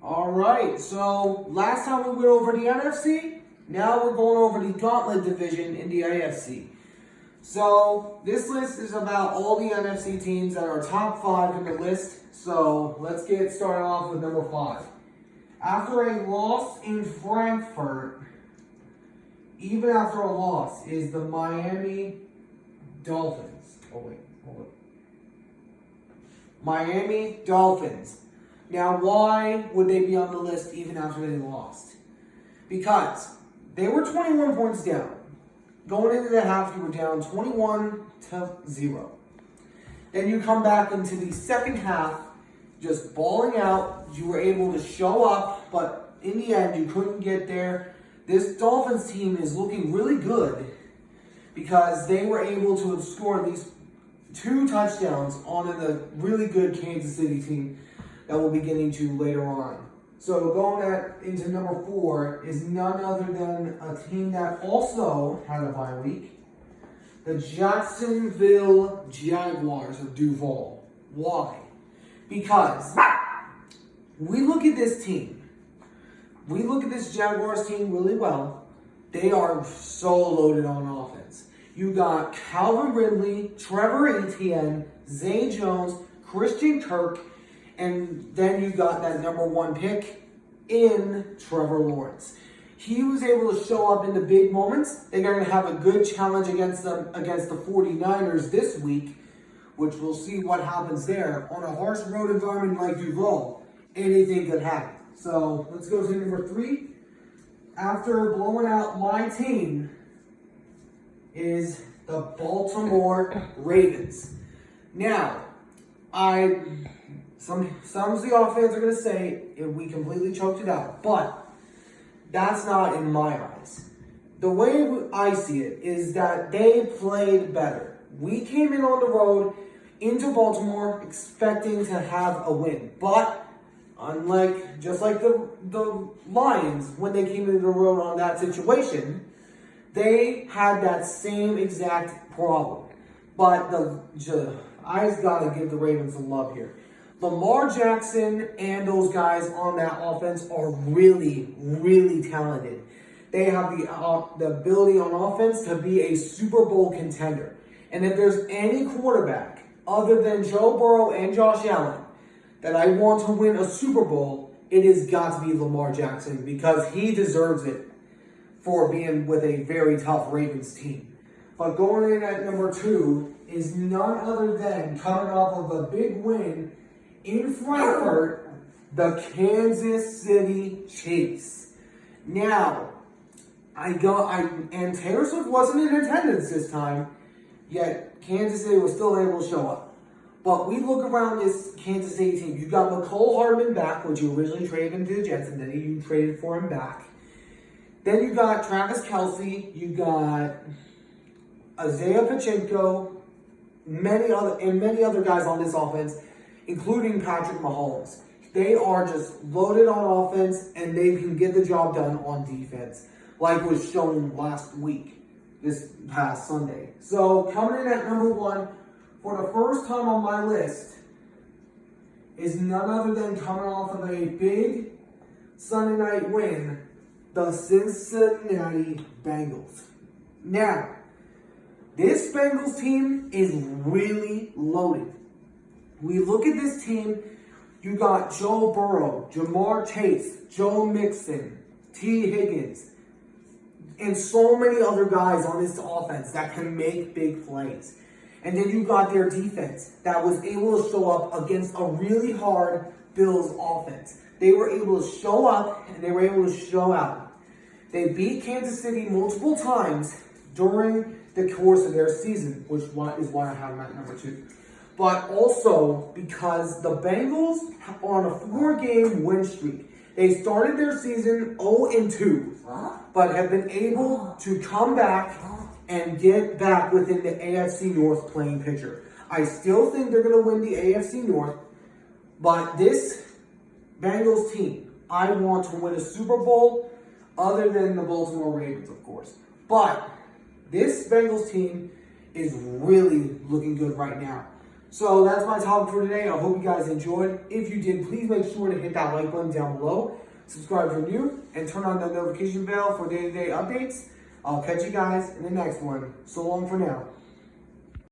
All right, so last time we went over the NFC, now we're going over the Gauntlet division in the AFC. So this list is about all the NFC teams that are top 5 in the list. So let's get started off with number 5. After a loss in Frankfurt, even after a loss, is the Miami Dolphins. Hold it. Miami Dolphins. Now, why would they be on the list even after they lost? Because they were 21 points down. Going into the half, you were down 21-0. Then you come back into the second half, just balling out. You were able to show up, but in the end, you couldn't get there. This Dolphins team is looking really good because they were able to score at least 2 touchdowns on a really good Kansas City team that we'll be getting to later on. So going into number 4 is none other than a team that also had a bye week. The Jacksonville Jaguars of Duval. Why? Because we look at this team. We look at this Jaguars team really well. They are so loaded on offense. You got Calvin Ridley, Trevor Etienne, Zay Jones, Christian Kirk, and then you got that number 1 pick in Trevor Lawrence. He was able to show up in the big moments. They're going to have a good challenge against the 49ers this week, which we'll see what happens there. On a harsh road environment like Duval, anything could happen. So let's go to number 3. After blowing out my team is the Baltimore Ravens. Now, some of the offense are going to say we completely choked it out, but that's not in my eyes. The way I see it is that they played better. We came in on the road into Baltimore expecting to have a win, but just like the Lions, when they came into the road on that situation, they had that same exact problem. But I just got to give the Ravens some love here. Lamar Jackson and those guys on that offense are really, really talented. They have the ability on offense to be a Super Bowl contender. And if there's any quarterback other than Joe Burrow and Josh Allen that I want to win a Super Bowl, it has got to be Lamar Jackson because he deserves it for being with a very tough Ravens team. But going in at number 2 is none other than coming off of a big win in Frankfurt, the Kansas City Chiefs. Now, and Taylor Swift wasn't in attendance this time, yet Kansas City was still able to show up. But we look around this Kansas City team. You got McCole Hardman back, which you originally traded him to the Jets, and then you traded for him back. Then you got Travis Kelce, you got Isaiah Pacheco, many other guys on this offense, including Patrick Mahomes. They are just loaded on offense, and they can get the job done on defense, like was shown last week, this past Sunday. So coming in at number 1, for the first time on my list, is none other than coming off of a big Sunday night win, the Cincinnati Bengals. Now, this Bengals team is really loaded. We look at this team, you got Joe Burrow, Jamar Chase, Joe Mixon, T. Higgins, and so many other guys on this offense that can make big plays. And then you got their defense that was able to show up against a really hard Bills offense. They were able to show up and they were able to show out. They beat Kansas City multiple times during the course of their season, which is why I have them at number 2. But also because the Bengals are on a 4-game win streak. They started their season 0-2, but have been able to come back and get back within the AFC North playing picture. I still think they're going to win the AFC North, but this Bengals team, I want to win a Super Bowl other than the Baltimore Ravens, of course. But this Bengals team is really looking good right now. So that's my topic for today. I hope you guys enjoyed. If you did, please make sure to hit that like button down below, subscribe if you're new, and turn on the notification bell for day-to-day updates. I'll catch you guys in the next one. So long for now.